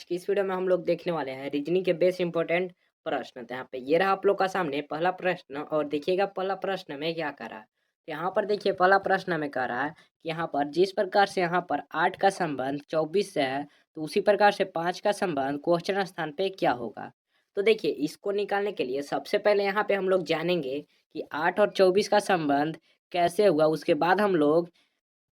आज की इस वीडियो में हम लोग देखने वाले हैं रीजनिंग के बेस्ट इंपॉर्टेंट प्रश्न। तो यहाँ पे ये रहा आप लोग का सामने पहला प्रश्न और देखिएगा पहला प्रश्न में क्या कर रहा है। तो यहाँ पर देखिए पहला प्रश्न में कह रहा है कि यहाँ पर जिस प्रकार से यहाँ पर 8 का संबंध 24 से है तो उसी प्रकार से 5 का संबंध क्वेश्चन स्थान पे क्या होगा। तो देखिए इसको निकालने के लिए सबसे पहले यहाँ पे हम लोग जानेंगे कि 8 और 24 का संबंध कैसे हुआ, उसके बाद हम लोग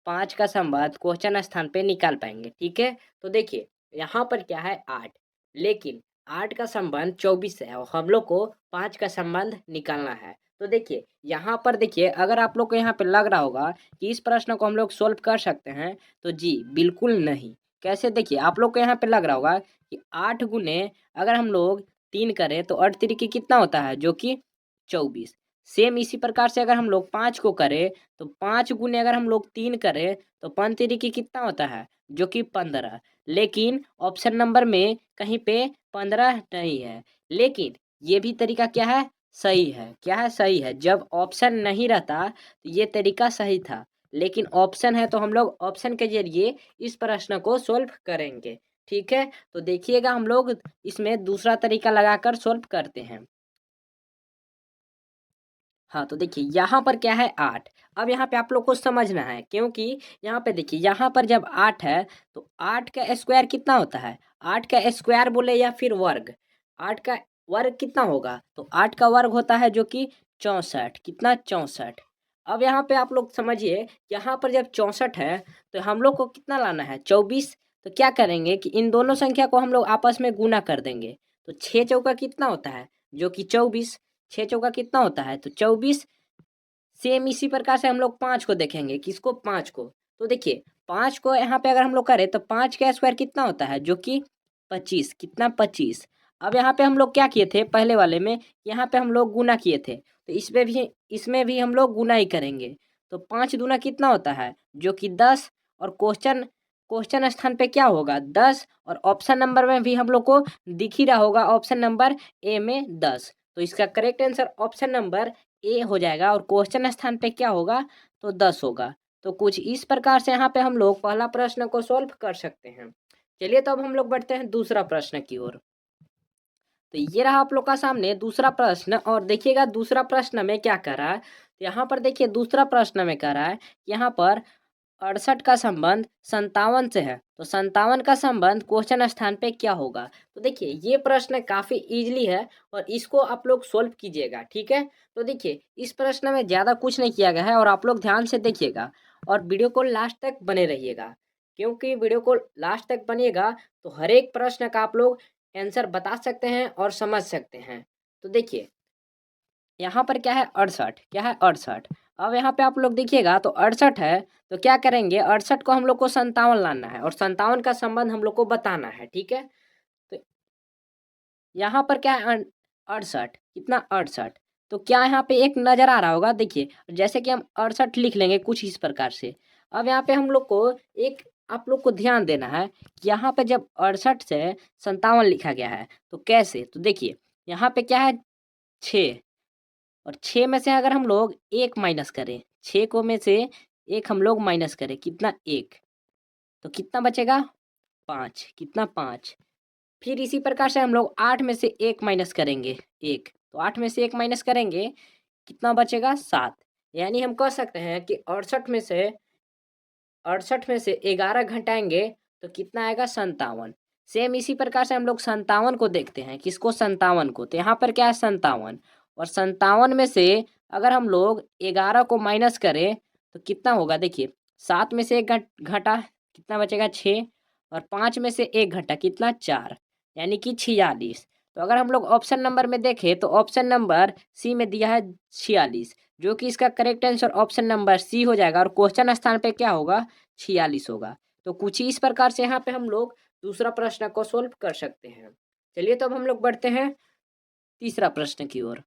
5 का संबंध क्वेश्चन स्थान पे निकाल पाएंगे। ठीक है, तो देखिए यहाँ पर क्या है 8, लेकिन 8 का संबंध 24 से है और हम लोग को 5 का संबंध निकालना है। तो देखिए यहाँ पर देखिए अगर आप लोग को यहाँ पे लग रहा होगा कि इस प्रश्न को हम लोग सोल्व कर सकते हैं, तो जी बिल्कुल नहीं। कैसे, देखिए आप लोग को यहाँ पे लग रहा होगा कि 8 गुने अगर हम लोग 3 करें तो 8 तिरिकी कितना होता है, जो कि 24। सेम इसी प्रकार से अगर हम लोग 5 को करें तो 5 गुने अगर हम लोग 3 करें तो 5 तिरिकी कितना होता है, जो कि 15। लेकिन ऑप्शन नंबर में कहीं पे 15 नहीं है, लेकिन ये भी तरीका क्या है, सही है। क्या है, सही है। जब ऑप्शन नहीं रहता तो ये तरीका सही था, लेकिन ऑप्शन है तो हम लोग ऑप्शन के जरिए इस प्रश्न को सोल्व करेंगे। ठीक है, तो देखिएगा हम लोग इसमें दूसरा तरीका लगाकर सोल्व करते हैं। हाँ, तो देखिए यहाँ पर क्या है 8। अब यहाँ पे आप लोग को समझना है, क्योंकि यहाँ पे देखिए यहाँ पर जब 8 है तो 8 का स्क्वायर कितना होता है, 8 का स्क्वायर बोले या फिर वर्ग, 8 का वर्ग कितना होगा, तो 8 का वर्ग होता है जो कि 64। कितना, 64। अब यहाँ पे आप लोग समझिए, यहाँ पर जब 64 है तो हम लोग को कितना लाना है, 24। तो क्या करेंगे कि इन दोनों संख्या को हम लोग आपस में गुना कर देंगे। तो 6 चौका कितना होता है, जो कि 24। 6 चौका कितना होता है, तो 24। सेम इसी प्रकार से हम लोग 5 को देखेंगे, किसको, 5 को। तो देखिए 5 को यहाँ पे अगर हम लोग करें तो 5 का स्क्वायर कितना होता है, जो कि 25। कितना, 25। अब यहाँ पे हम लोग क्या किए थे पहले वाले में, यहाँ पे हम लोग गुना किए थे, तो इसमें भी हम लोग गुना ही करेंगे। तो 5 दूना कितना होता है, जो कि 10। और क्वेश्चन क्वेश्चन स्थान पे क्या होगा, 10। और ऑप्शन नंबर में भी हम लोग को दिख ही रहा होगा, ऑप्शन नंबर ए में 10। तो इसका correct answer option number A हो जाएगा और क्वेश्चन स्थान पे क्या होगा, तो 10 होगा। तो कुछ इस प्रकार से यहाँ पे हम लोग पहला प्रश्न को सॉल्व कर सकते हैं। चलिए तो अब हम लोग बढ़ते हैं दूसरा प्रश्न की ओर। तो ये रहा आप लोग का सामने दूसरा प्रश्न और देखिएगा दूसरा प्रश्न में क्या कर रहा है। तो यहाँ पर देखिए दूसरा प्रश्न में कह रहा है, यहाँ पर 68 का संबंध 57 से है तो 57 का संबंध क्वेश्चन स्थान पे क्या होगा। तो देखिए ये प्रश्न काफी इजीली है और इसको आप लोग सोल्व कीजिएगा। ठीक है, तो देखिए इस प्रश्न में ज्यादा कुछ नहीं किया गया है और आप लोग ध्यान से देखिएगा और वीडियो को लास्ट तक बने रहिएगा, क्योंकि वीडियो को लास्ट तक बनिएगा तो हर एक प्रश्न का आप लोग आंसर बता सकते हैं और समझ सकते हैं। तो देखिए यहाँ पर क्या है 68, क्या है 68। अब यहाँ पे आप लोग देखिएगा तो 68 है, तो क्या करेंगे 68 को हम लोग को 57 लाना है और 57 का संबंध हम लोग को बताना है। ठीक है, तो यहाँ पर क्या है 68, कितना 68। तो क्या यहाँ पे एक नजर आ रहा होगा, देखिए जैसे कि हम 68 लिख लेंगे कुछ इस प्रकार से। अब यहाँ पे हम लोग को एक आप लोग को ध्यान देना है कि यहाँ पे जब 68 से 57 लिखा गया है तो कैसे, तो देखिए यहाँ पे क्या है 6 और 6 में से अगर हम लोग 1 माइनस करें, 6 को में से 1 हम लोग माइनस करें, कितना 1, तो कितना बचेगा 5। कितना 5। फिर इसी प्रकार से हम लोग 8 में से 1 माइनस करेंगे 1, तो 8 में से 1 माइनस करेंगे कितना बचेगा 7। यानी हम कह सकते हैं कि 68 में से 11 घटाएंगे तो कितना आएगा 57। सेम इसी प्रकार से हम लोग 57 को देखते हैं, किसको, 57 को। तो यहाँ पर क्या है 57 और 57 में से अगर हम लोग 11 को माइनस करें तो कितना होगा, देखिए 7 में से एक घटा कितना बचेगा 6 और 5 में से एक घटा कितना 4, यानी कि 46। तो अगर हम लोग ऑप्शन नंबर में देखें तो ऑप्शन नंबर सी में दिया है 46, जो कि इसका correct answer option number C हो जाएगा और क्वेश्चन स्थान पे क्या होगा, 46 होगा। तो कुछ ही इस प्रकार से यहाँ पे हम लोग दूसरा प्रश्न को सोल्व कर सकते हैं। चलिए तो अब हम लोग बढ़ते हैं तीसरा प्रश्न की ओर।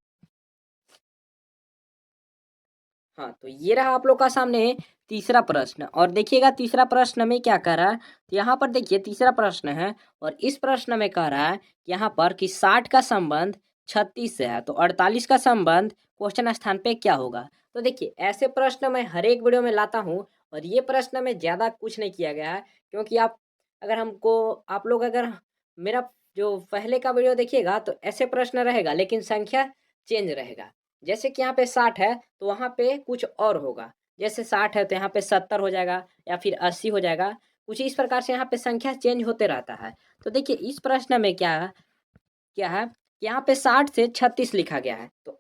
हाँ, तो ये रहा आप लोग का सामने तीसरा प्रश्न और देखिएगा तीसरा प्रश्न में क्या कह रहा है। तो यहाँ पर देखिए तीसरा प्रश्न है और इस प्रश्न में कह रहा है यहाँ पर कि 60 का संबंध 36 से है तो 48 का संबंध क्वेश्चन स्थान पे क्या होगा। तो देखिए ऐसे प्रश्न मैं हर एक वीडियो में लाता हूँ और ये प्रश्न में ज़्यादा कुछ नहीं किया गया है, क्योंकि आप लोग अगर मेरा जो पहले का वीडियो देखिएगा तो ऐसे प्रश्न रहेगा लेकिन संख्या चेंज रहेगा। जैसे कि यहाँ पे 60 है तो वहाँ पे कुछ और होगा। जैसे 60 है तो यहाँ पे 70 हो जाएगा या फिर 80 हो जाएगा। कुछ इस प्रकार से यहाँ पे संख्या चेंज होते रहता है। तो देखिए इस प्रश्न में क्या क्या है कि यहाँ पे 60 से 36 लिखा गया है। तो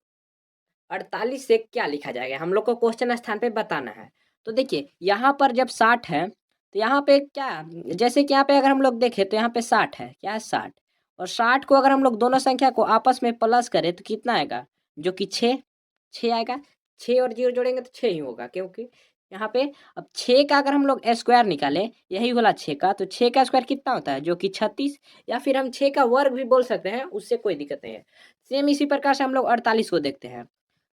48 से क्या लिखा जाएगा, हम लोग को क्वेश्चन स्थान पे बताना है। तो देखिए यहाँ पर जब 60 है तो यहाँ पे क्या, जैसे कि यहाँ पे अगर हम लोग देखें तो यहाँ पे 60 है, क्या है 60, और 60 को अगर हम लोग दोनों संख्या को आपस में प्लस करें तो कितना आएगा, जो कि 6 6 आएगा। 6 और 0 जोड़ेंगे तो 6 ही होगा, क्योंकि यहाँ पे अब 6 का अगर हम लोग स्क्वायर निकालें, यही वाला 6 का, तो 6 का स्क्वायर कितना होता है, जो कि 36, या फिर हम 6 का वर्ग भी बोल सकते हैं, उससे कोई दिक्कत नहीं है। सेम इसी प्रकार से हम लोग 48 को देखते हैं।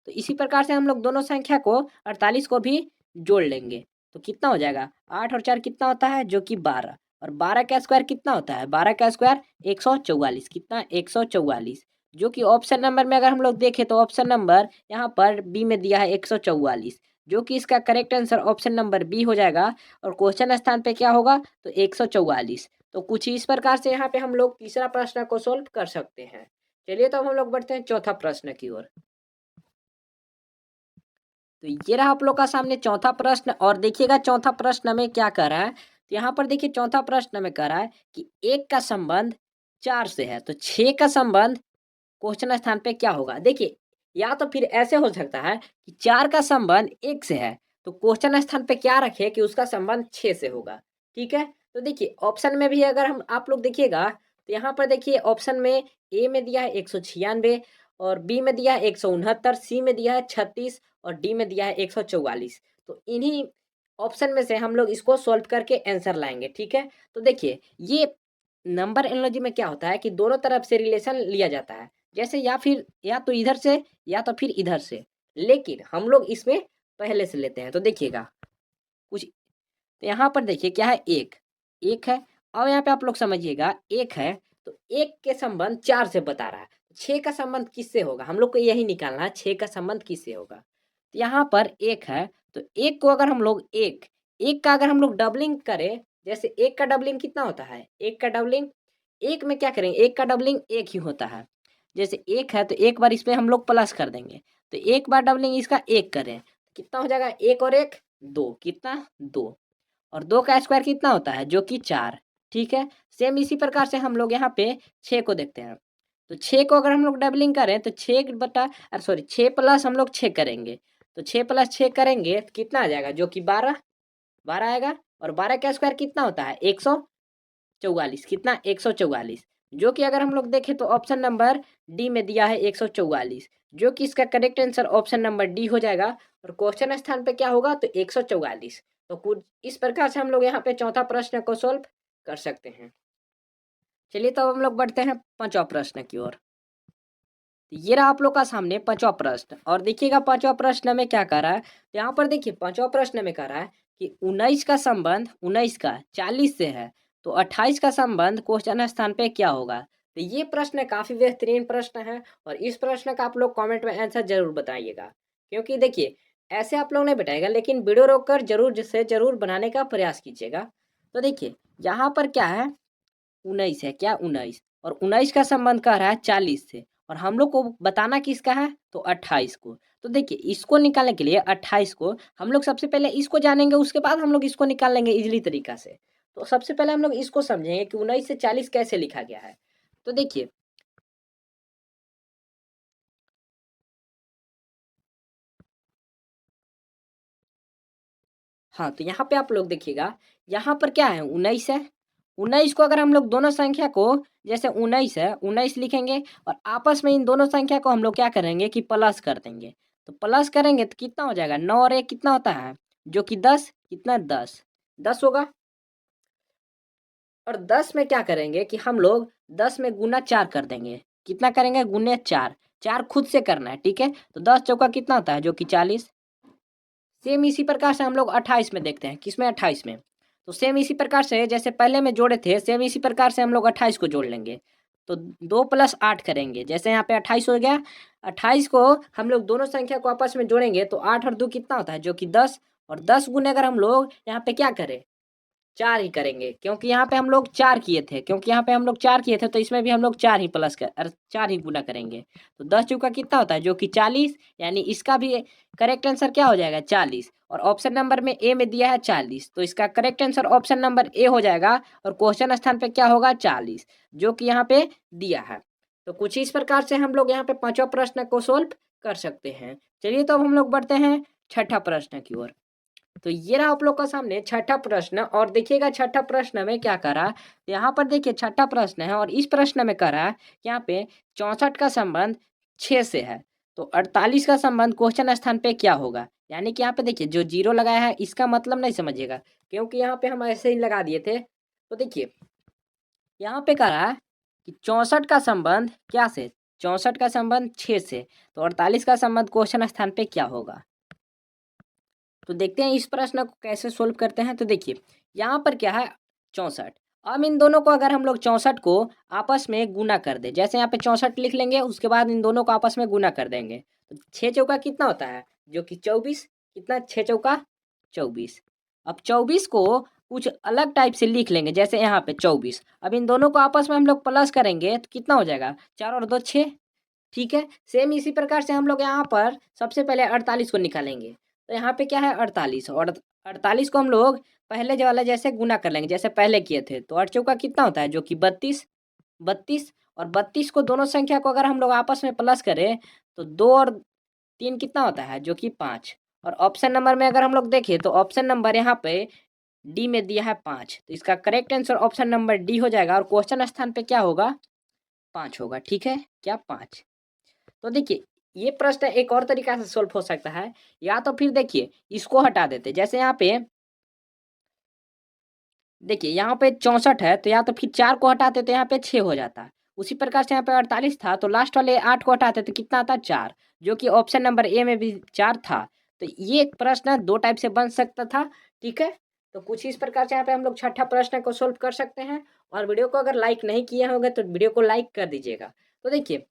तो इसी प्रकार से हम लोग दोनों संख्या को 48 को भी जोड़ लेंगे तो कितना हो जाएगा, 8 और 4 कितना होता है, जो कि 12, और 12 का स्क्वायर कितना होता है, 12 का स्क्वायर 144, कितना 144, जो कि ऑप्शन नंबर में अगर हम लोग देखें तो ऑप्शन नंबर यहाँ पर बी में दिया है 144, जो कि इसका correct answer option number B हो जाएगा। और क्वेश्चन स्थान पे क्या होगा, तो 144। तो कुछ इस प्रकार से यहाँ पे हम लोग तीसरा प्रश्न को सोल्व कर सकते हैं। चलिए तो अब हम लोग बढ़ते हैं चौथा प्रश्न की ओर। तो ये रहा आप लोग का सामने चौथा प्रश्न, और देखिएगा चौथा प्रश्न में क्या कर रहा है। तो यहाँ पर देखिए चौथा प्रश्न में कह रहा है कि 1 का संबंध 4 से है तो 6 का संबंध क्वेश्चन स्थान पे क्या होगा। देखिए या तो फिर ऐसे हो सकता है कि 4 का संबंध 1 से है तो क्वेश्चन स्थान पे क्या रखे कि उसका संबंध 6 से होगा। ठीक है, तो देखिए ऑप्शन में भी अगर हम आप लोग देखिएगा तो यहाँ पर देखिए ऑप्शन में ए में दिया है 196, और बी में दिया है 169, सी में दिया है 36, और डी में दिया है 144। तो इन्हीं ऑप्शन में से हम लोग इसको सॉल्व करके आंसर लाएंगे। ठीक है, तो देखिए ये नंबर एनालॉजी में क्या होता है कि दोनों तरफ से रिलेशन लिया जाता है, जैसे या फिर या तो इधर से या तो फिर इधर से, लेकिन हम लोग इसमें पहले से लेते हैं। तो देखिएगा कुछ, तो यहाँ पर देखिए क्या है, एक एक है। अब यहाँ पे आप लोग समझिएगा एक है तो एक के संबंध 4 से बता रहा है, 6 का संबंध किससे होगा, हम लोग को यही निकालना है 6 का संबंध किससे होगा। तो यहाँ पर एक है तो एक को अगर हम लोग एक एक का अगर हम लोग डबलिंग करें, जैसे एक का डबलिंग कितना होता है, एक का डबलिंग एक में क्या करेंगे, एक का डबलिंग एक ही होता है। जैसे एक है तो एक बार इसमें हम लोग प्लस कर देंगे, तो एक बार डबलिंग इसका एक करें कितना हो जाएगा, एक और एक दो, कितना दो, और 2 का स्क्वायर कितना होता है, जो कि 4। ठीक है, सेम इसी प्रकार से हम लोग यहाँ पे 6 को देखते हैं। तो 6 को अगर हम लोग डबलिंग करें तो 6 बटा अरे सॉरी 6 प्लस हम लोग 6 करेंगे, तो 6 प्लस 6 करेंगे तो कितना आ जाएगा, जो कि 12 12 आएगा। और 12 का स्क्वायर कितना होता है, 144, कितना 144, जो कि अगर हम लोग देखें तो ऑप्शन नंबर डी में दिया है 144, जो कि इसका correct answer option number D हो जाएगा। और क्वेश्चन स्थान पे क्या होगा, तो 144। तो कुछ इस प्रकार से हम लोग यहाँ पे चौथा प्रश्न को सोल्व कर सकते हैं। चलिए तो अब हम लोग बढ़ते हैं पांचवा प्रश्न की ओर। ये रहा आप लोग का सामने पांचवा प्रश्न, और देखिएगा पांचवा प्रश्न में क्या कर रहा है। तो यहाँ पर देखिए पांचवा प्रश्न में कह रहा है कि 19 का संबंध 19 का 40 से है तो 28 का संबंध क्वेश्चन स्थान पे क्या होगा। तो ये प्रश्न काफी बेहतरीन प्रश्न है, और इस प्रश्न का आप लोग कमेंट में आंसर जरूर बताइएगा, क्योंकि देखिए ऐसे आप लोग नहीं बताएगा लेकिन वीडियो रोककर जरूर से जरूर बनाने का प्रयास कीजिएगा। तो देखिए यहाँ पर क्या है, 19 है, क्या 19, और 19 का संबंध कह रहा है 40 से, और हम लोग को बताना किसका है, तो 28 को। तो देखिए इसको निकालने के लिए 28 को हम लोग सबसे पहले इसको जानेंगे, उसके बाद हम लोग इसको निकाल लेंगे इजीली तरीका से। तो सबसे पहले हम लोग इसको समझेंगे कि 19 से 40 कैसे लिखा गया है। तो देखिए हाँ, तो यहाँ पे आप लोग देखिएगा, यहाँ पर क्या है, 19 है। 19 को अगर हम लोग दोनों संख्या को, जैसे 19 है 19 लिखेंगे, और आपस में इन दोनों संख्या को हम लोग क्या करेंगे कि प्लस कर देंगे। तो प्लस करेंगे तो कितना हो जाएगा, 9 और 1 कितना होता है, जो कि 10, कितना 10 10 होगा। और 10 में क्या करेंगे कि हम लोग 10 में गुना 4 कर देंगे, कितना करेंगे, गुने 4, 4 खुद से करना है। ठीक है, तो 10 चौका कितना होता है, जो कि 40। सेम इसी प्रकार से हम लोग 28 में देखते हैं, किसमें, 28 में। तो सेम इसी प्रकार से जैसे पहले में जोड़े थे, सेम इसी प्रकार से हम लोग 28 को जोड़ लेंगे। तो 2 प्लस 8 करेंगे, जैसे यहाँ पे 28 हो गया। 28 को हम लोग दोनों संख्या को आपस में जोड़ेंगे तो 8 और 2 कितना होता है, जो कि 10, और 10 गुने अगर हम लोग यहाँ पे क्या करें, 4 ही करेंगे, क्योंकि यहाँ पे हम लोग 4 किए थे, तो इसमें भी हम लोग 4 ही 4 ही गुना करेंगे। तो 10 चौका कितना होता है, जो कि 40, यानी इसका भी करेक्ट आंसर क्या हो जाएगा, 40। और ऑप्शन नंबर में ए में दिया है 40, तो इसका correct answer option number A हो जाएगा। और क्वेश्चन स्थान पे क्या होगा, 40, जो कि यहाँ पे दिया है। तो कुछ इस प्रकार से हम लोग यहाँ पे पांचवा प्रश्न को सोल्व कर सकते हैं। चलिए तो अब हम लोग बढ़ते हैं छठा प्रश्न की ओर। तो ये रहा आप लोग का सामने छठा प्रश्न, और देखिएगा छठा प्रश्न में क्या करा। तो यहाँ पर देखिए छठा प्रश्न है, और इस प्रश्न में करा यहाँ पे 64 का संबंध 6 से है, तो 48 का संबंध क्वेश्चन स्थान पे क्या होगा। यानी कि यहाँ पे देखिए जो जीरो लगाया है इसका मतलब नहीं समझिएगा, क्योंकि यहाँ पे हम ऐसे ही लगा दिए थे। तो देखिए यहाँ पे करा कि 64 का संबंध क्या से, 64 का संबंध 6 से, तो 48 का संबंध क्वेश्चन स्थान पे क्या होगा। तो देखते हैं इस प्रश्न को कैसे सोल्व करते हैं। तो देखिए यहाँ पर क्या है, 64। अब इन दोनों को अगर हम लोग 64 को आपस में गुना कर दे, जैसे यहाँ पे 64 लिख लेंगे, उसके बाद इन दोनों को आपस में गुना कर देंगे, तो 6 चौका कितना होता है, जो कि 24। कितना, 6 चौका 24। अब 24 को कुछ अलग टाइप से लिख लेंगे, जैसे यहाँ पे 24। अब इन दोनों को आपस में हम लोग प्लस करेंगे तो कितना हो जाएगा, 4 और 2 6। ठीक है, सेम इसी प्रकार से हम लोग यहाँ पर सबसे पहले 48 को निकालेंगे। तो यहाँ पे क्या है, 48, और 48 को हम लोग पहले जो वाला जैसे गुना कर लेंगे, जैसे पहले किए थे। तो 8 चौका कितना होता है, जो कि 32। 32, और 32 को दोनों संख्या को अगर हम लोग आपस में प्लस करें तो 2 और 3 कितना होता है, जो कि 5। और ऑप्शन नंबर में अगर हम लोग देखें तो ऑप्शन नंबर यहाँ पे डी में दिया है 5, तो इसका correct answer option number D हो जाएगा। और क्वेश्चन स्थान पे क्या होगा, 5 होगा। ठीक है, क्या 5। तो देखिए ये प्रश्न एक और तरीका से सोल्व हो सकता है, या तो फिर देखिए इसको हटा देते, जैसे यहाँ पे देखिए यहाँ पे 64 है, तो या तो फिर 4 को हटाते तो यहाँ पे 6 हो जाता। उसी प्रकार से यहाँ पे 48 था, तो लास्ट वाले 8 को हटाते तो कितना आता, 4, जो कि ऑप्शन नंबर ए में भी 4 था। तो ये प्रश्न दो टाइप से बन सकता था। ठीक है, तो कुछ इस प्रकार से यहाँ पे हम लोग छठा प्रश्न को सोल्व कर सकते हैं। और वीडियो को अगर लाइक नहीं किए होंगे तो वीडियो को लाइक कर दीजिएगा। तो देखिए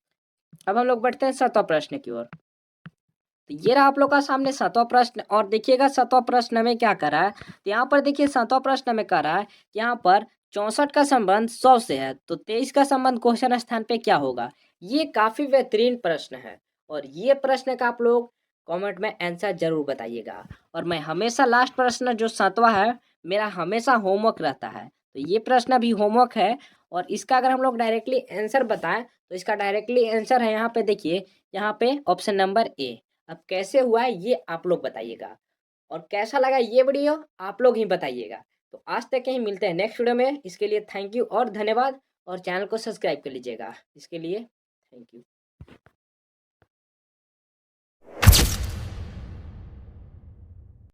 अब हम लोग बढ़ते हैं सातवां प्रश्न की ओर। तो ये रहा आप लोग का सामने सातवां प्रश्न, और देखिएगा सातवां प्रश्न में क्या करा है। तो यहाँ पर देखिए सातवां प्रश्न में करा है, यहाँ पर 64 का संबंध 100 से है, तो 23 का संबंध क्वेश्चन स्थान पे क्या होगा। ये काफी बेहतरीन प्रश्न है, और ये प्रश्न का आप लोग कमेंट में आंसर जरूर बताइएगा। और मैं हमेशा लास्ट प्रश्न जो सातवां है मेरा हमेशा होमवर्क रहता है, तो ये प्रश्न भी होमवर्क है। और इसका अगर हम लोग डायरेक्टली आंसर बताएं तो इसका डायरेक्टली आंसर है यहाँ पे देखिए, यहाँ पे ऑप्शन नंबर ए। अब कैसे हुआ है ये आप लोग बताइएगा, और कैसा लगा ये वीडियो आप लोग ही बताइएगा। तो आज तक कहीं मिलते हैं नेक्स्ट वीडियो में, इसके लिए थैंक यू और धन्यवाद। और चैनल को सब्सक्राइब कर लीजिएगा, इसके लिए थैंक यू।